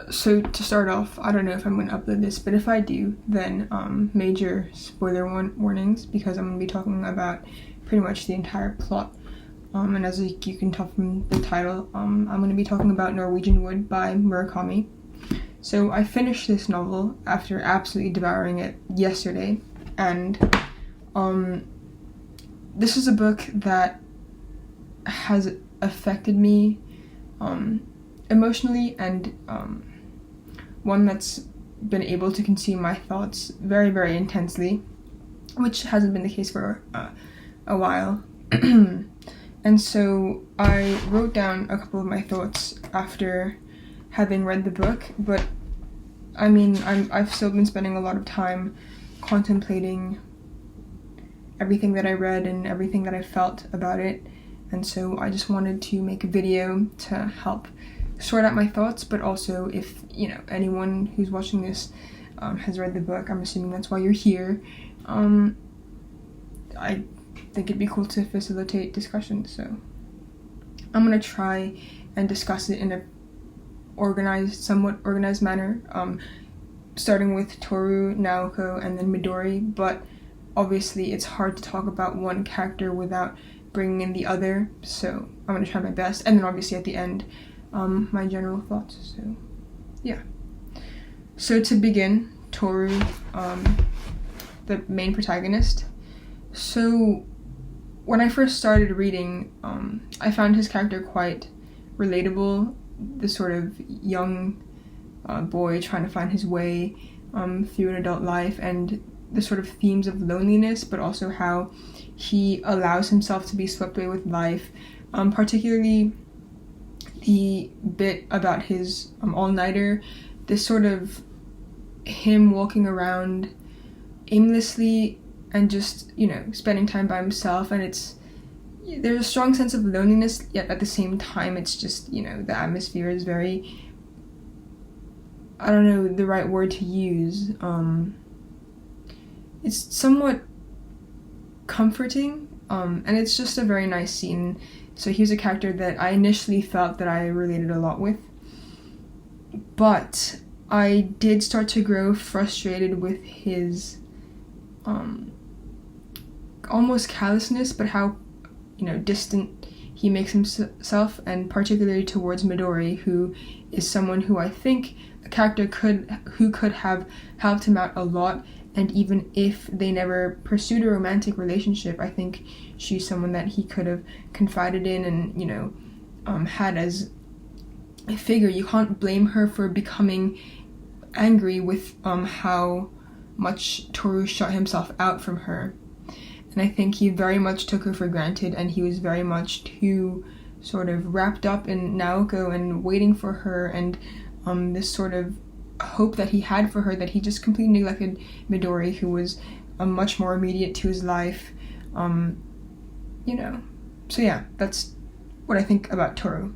So to start off, I don't know if I'm going to upload this, but if I do, then major spoiler warnings, because I'm going to be talking about pretty much the entire plot. And as you can tell from the title, I'm going to be talking about Norwegian Wood by Murakami. So I finished this novel after absolutely devouring it yesterday, and this is a book that has affected me emotionally, and one that's been able to consume my thoughts very, very intensely, which hasn't been the case for a while. And so I wrote down a couple of my thoughts after having read the book, but I mean, I've still been spending a lot of time contemplating everything that I read and everything that I felt about it, and so I just wanted to make a video to help sort out my thoughts, but also if, anyone who's watching this has read the book, I'm assuming that's why you're here, I think it'd be cool to facilitate discussion, so I'm gonna try and discuss it in a somewhat organized manner, starting with Toru, Naoko, and then Midori, but obviously it's hard to talk about one character without bringing in the other, so I'm gonna try my best, and then obviously at the end, my general thoughts, so yeah. So to begin, Toru, the main protagonist. So when I first started reading, I found his character quite relatable, the sort of young boy trying to find his way through an adult life, and the sort of themes of loneliness, but also how he allows himself to be swept away with life, particularly the bit about his all-nighter, this sort of him walking around aimlessly and just, spending time by himself, and there's a strong sense of loneliness, yet at the same time it's just, the atmosphere is very, I don't know the right word to use, it's somewhat comforting, and it's just a very nice scene. So he was a character that I initially felt that I related a lot with, but I did start to grow frustrated with his almost callousness, but how distant he makes himself, and particularly towards Midori, who is someone who I think a character who could have helped him out a lot, and even if they never pursued a romantic relationship, I think she's someone that he could have confided in and had as a figure. You can't blame her for becoming angry with how much Toru shut himself out from her. And I think he very much took her for granted, and he was very much too sort of wrapped up in Naoko and waiting for her, and this sort of hope that he had for her, that he just completely neglected Midori, who was much more immediate to his life. So yeah, that's what I think about Toru.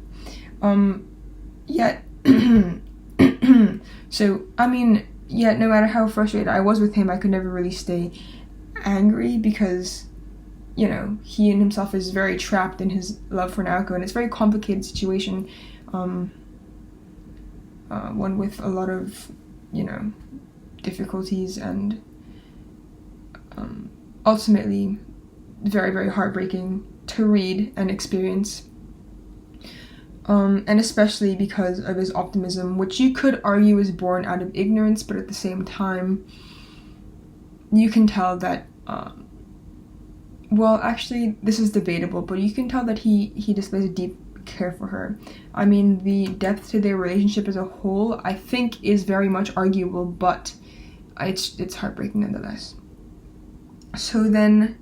Yet no matter how frustrated I was with him, I could never really stay angry, because he in himself is very trapped in his love for Naoko, and it's a very complicated situation, one with a lot of difficulties, and ultimately very, very heartbreaking to read and experience, and especially because of his optimism, which you could argue is born out of ignorance, but at the same time you can tell that actually this is debatable, but you can tell that he displays a deep care for her. I mean, the depth to their relationship as a whole, I think, is very much arguable, but it's heartbreaking nonetheless. So then,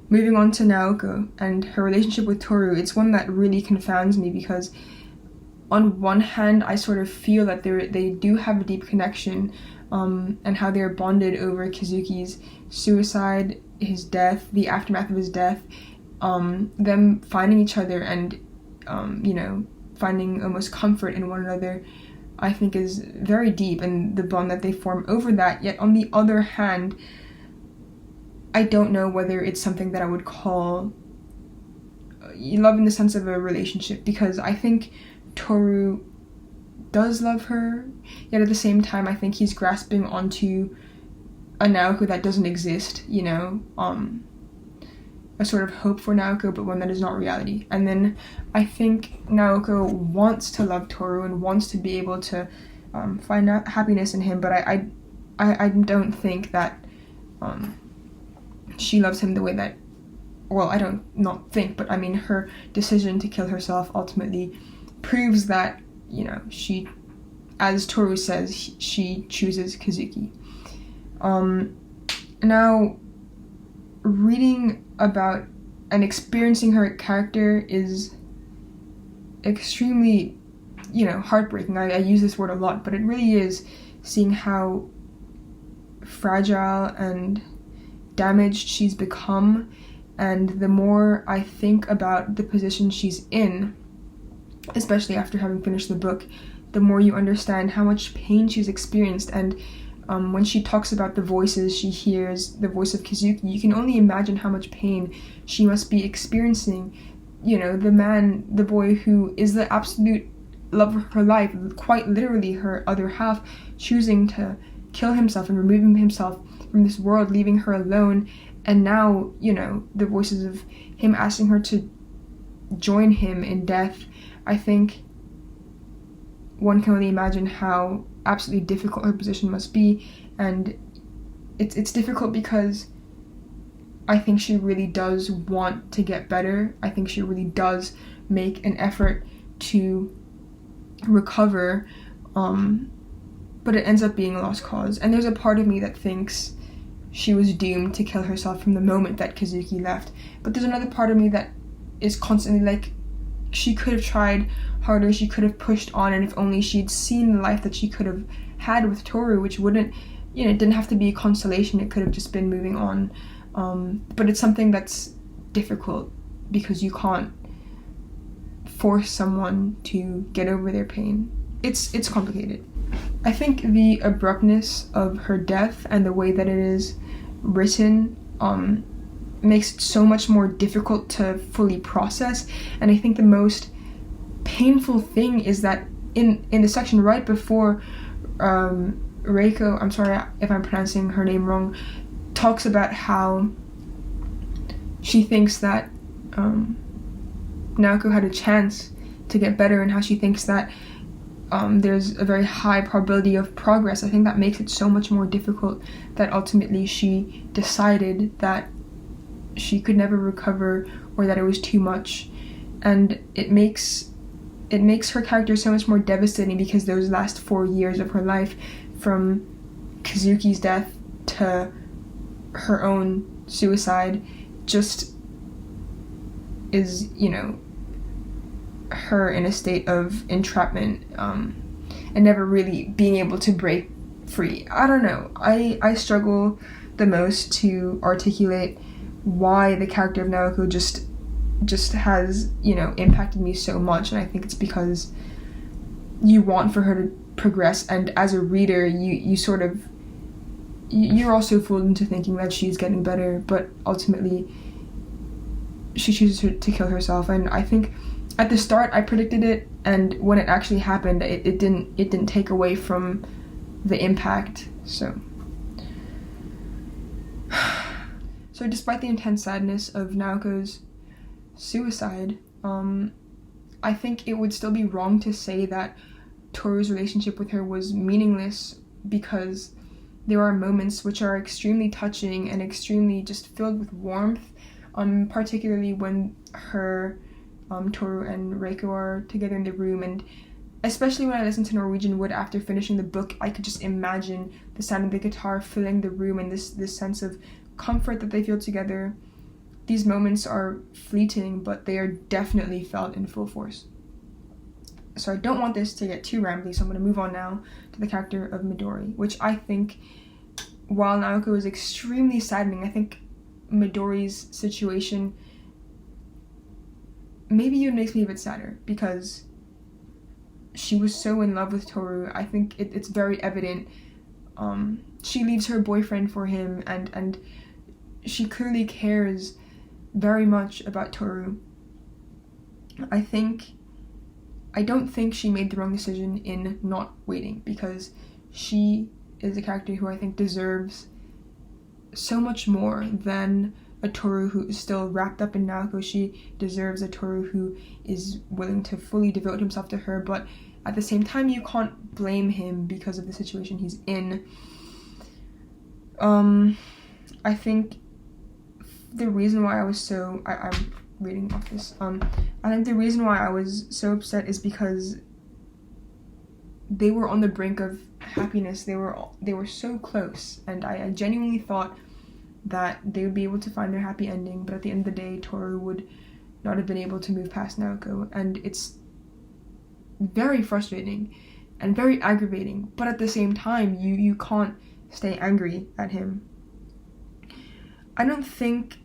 moving on to Naoko and her relationship with Toru, it's one that really confounds me, because on one hand, I sort of feel that they do have a deep connection, and how they're bonded over Kazuki's suicide, his death, the aftermath of his death, them finding each other and finding almost comfort in one another, I think is very deep, and the bond that they form over that. Yet on the other hand, I don't know whether it's something that I would call love in the sense of a relationship, because I think Toru does love her, yet at the same time I think he's grasping onto a Naoko that doesn't exist, you know, a sort of hope for Naoko, but one that is not reality. And then I think Naoko wants to love Toru and wants to be able to find out happiness in him, but I don't think that she loves him the way that, well, I don't not think, but I mean her decision to kill herself ultimately proves that, you know, she, as Toru says, she chooses Kazuki. Now, reading about and experiencing her character is extremely, you know, heartbreaking. I use this word a lot, but it really is, seeing how fragile and damaged she's become. And the more I think about the position she's in, especially after having finished the book, the more you understand how much pain she's experienced. And when she talks about the voices she hears, the voice of Kazuki, you can only imagine how much pain she must be experiencing. You know, the boy who is the absolute love of her life, quite literally her other half, choosing to kill himself and removing himself from this world, leaving her alone. And now, you know, the voices of him asking her to join him in death. I think one can only imagine how absolutely difficult her position must be, and it's difficult because I think she really does want to get better. I think she really does make an effort to recover, but it ends up being a lost cause. And there's a part of me that thinks she was doomed to kill herself from the moment that Kazuki left, but there's another part of me that is constantly like, she could have tried harder, she could have pushed on, and if only she'd seen the life that she could have had with Toru, which wouldn't, you know, it didn't have to be a consolation, it could have just been moving on. But it's something that's difficult because you can't force someone to get over their pain. It's complicated. I think the abruptness of her death and the way that it is written makes it so much more difficult to fully process. And I think the most painful thing is that in the section right before Reiko, I'm sorry if I'm pronouncing her name wrong, talks about how she thinks that Naoko had a chance to get better, and how she thinks that there's a very high probability of progress. I think that makes it so much more difficult that ultimately she decided that she could never recover, or that it was too much. And it makes her character so much more devastating, because those last 4 years of her life, from Kazuki's death to her own suicide, just is, you know, her in a state of entrapment, and never really being able to break free. I don't know. I struggle the most to articulate why the character of Naoko just has, you know, impacted me so much. And I think it's because you want for her to progress, and as a reader you sort of, you're also fooled into thinking that she's getting better, but ultimately she chooses to kill herself. And I think at the start I predicted it, and when it actually happened, it didn't take away from the impact. So despite the intense sadness of Naoko's suicide, I think it would still be wrong to say that Toru's relationship with her was meaningless, because there are moments which are extremely touching and extremely just filled with warmth, particularly when her, Toru and Reiko are together in the room. And especially when I listened to Norwegian Wood after finishing the book, I could just imagine the sound of the guitar filling the room, and this sense of comfort that they feel together. These moments are fleeting, but they are definitely felt in full force. So I don't want this to get too rambly, so I'm going to move on now to the character of Midori, which I think, while Naoko is extremely saddening, I think Midori's situation maybe even makes me a bit sadder, because she was so in love with Toru. I think it's very evident. She leaves her boyfriend for him, and she clearly cares very much about Toru. I think I don't think she made the wrong decision in not waiting, because she is a character who I think deserves so much more than a Toru who is still wrapped up in Naoko. She deserves a Toru who is willing to fully devote himself to her, but at the same time, you can't blame him because of the situation he's in. I think the reason why I was so... I'm reading off this. I think the reason why I was so upset is because they were on the brink of happiness. They were so close, and I genuinely thought that they would be able to find their happy ending, but at the end of the day, Toru would not have been able to move past Naoko, and it's very frustrating and very aggravating, but at the same time, you can't stay angry at him. I don't think,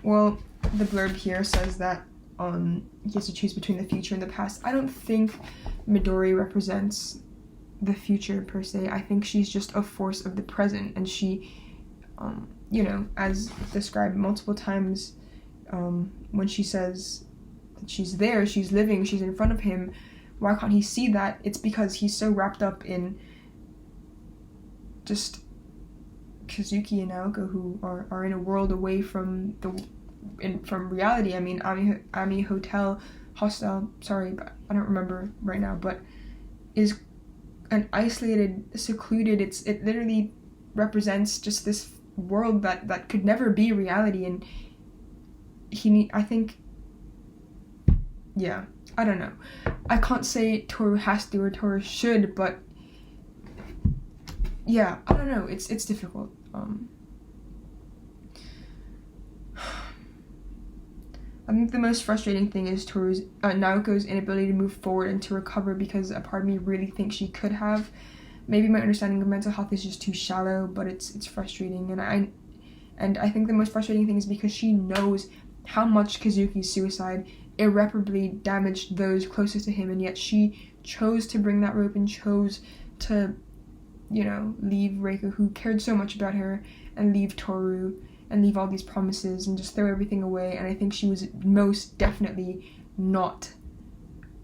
well, the blurb here says that he has to choose between the future and the past. I don't think Midori represents the future per se. I think she's just a force of the present, and she, as described multiple times, when she says that she's there, she's living, she's in front of him, why can't he see that? It's because he's so wrapped up in just Kazuki and Naoko, who are in a world away from from reality. I mean, Ami Hotel, Hostel, sorry, but I don't remember right now, but is an isolated, secluded, it literally represents just this world that could never be reality, and I don't know. I can't say Toru has to or Toru should, but yeah, I don't know, it's difficult. I think the most frustrating thing is Naoko's inability to move forward and to recover, because a part of me really thinks she could have. Maybe my understanding of mental health is just too shallow, but it's frustrating, and I think the most frustrating thing is because she knows how much Kazuki's suicide irreparably damaged those closest to him, and yet she chose to bring that rope and chose to, leave Reiko, who cared so much about her, and leave Toru, and leave all these promises, and just throw everything away. And I think she was most definitely not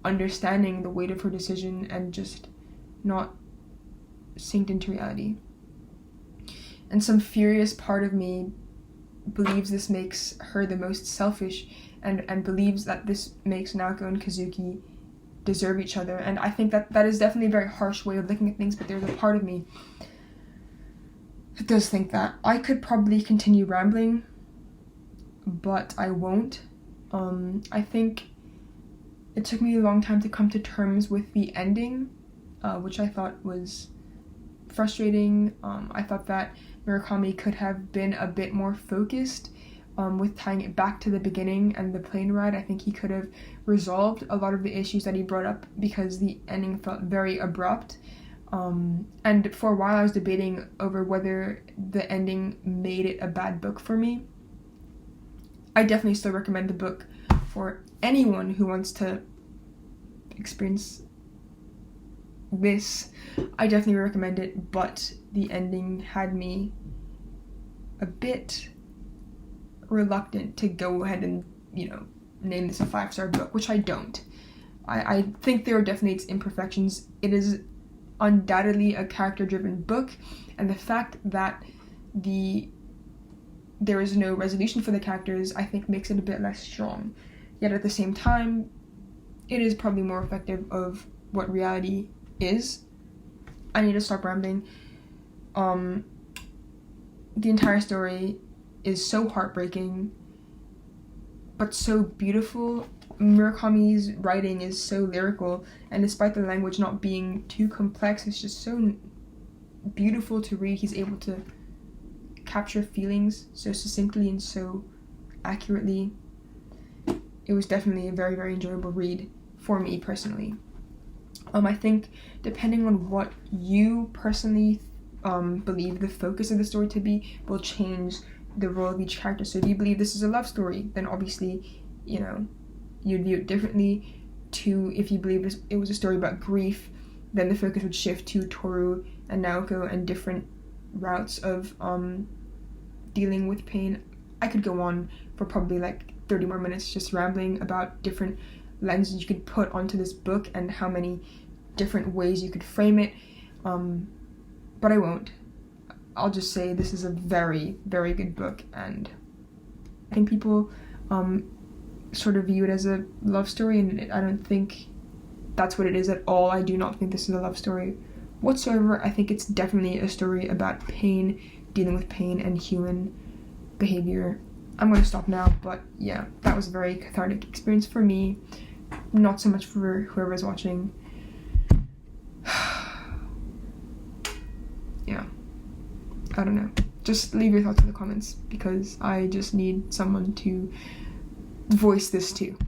understanding the weight of her decision and just not synced into reality. And some furious part of me believes this makes her the most selfish, and believes that this makes Naoko and Kazuki deserve each other. And I think that is definitely a very harsh way of looking at things, but there's a part of me that does think that. I could probably continue rambling, but I won't. I think it took me a long time to come to terms with the ending, which I thought was frustrating. I thought that Murakami could have been a bit more focused with tying it back to the beginning and the plane ride. I think he could have resolved a lot of the issues that he brought up, because the ending felt very abrupt. And for a while I was debating over whether the ending made it a bad book for me. I definitely still recommend the book for anyone who wants to experience this. I definitely recommend it, but the ending had me a bit reluctant to go ahead and, name this a 5-star book, which I don't. I think there are definitely its imperfections. It is undoubtedly a character-driven book, and the fact that there is no resolution for the characters, I think, makes it a bit less strong. Yet at the same time, it is probably more reflective of what reality is. I need to stop rambling. The entire story is so heartbreaking, but so beautiful. Murakami's writing is so lyrical, and despite the language not being too complex, it's just so beautiful to read. He's able to capture feelings so succinctly and so accurately. It was definitely a very, very enjoyable read for me personally. I think depending on what you personally believe the focus of the story to be will change the role of each character. So if you believe this is a love story, then obviously, you'd view it differently. To if you believe it was a story about grief, then the focus would shift to Toru and Naoko and different routes of dealing with pain. I could go on for probably like 30 more minutes just rambling about different lenses you could put onto this book and how many different ways you could frame it, but I won't. I'll just say this is a very, very good book, and I think people sort of view it as a love story, and I don't think that's what it is at all. I do not think this is a love story whatsoever. I think it's definitely a story about pain, dealing with pain and human behavior. I'm going to stop now, but yeah, that was a very cathartic experience for me, not so much for whoever's watching. Yeah, I don't know. Just leave your thoughts in the comments, because I just need someone to voice this to.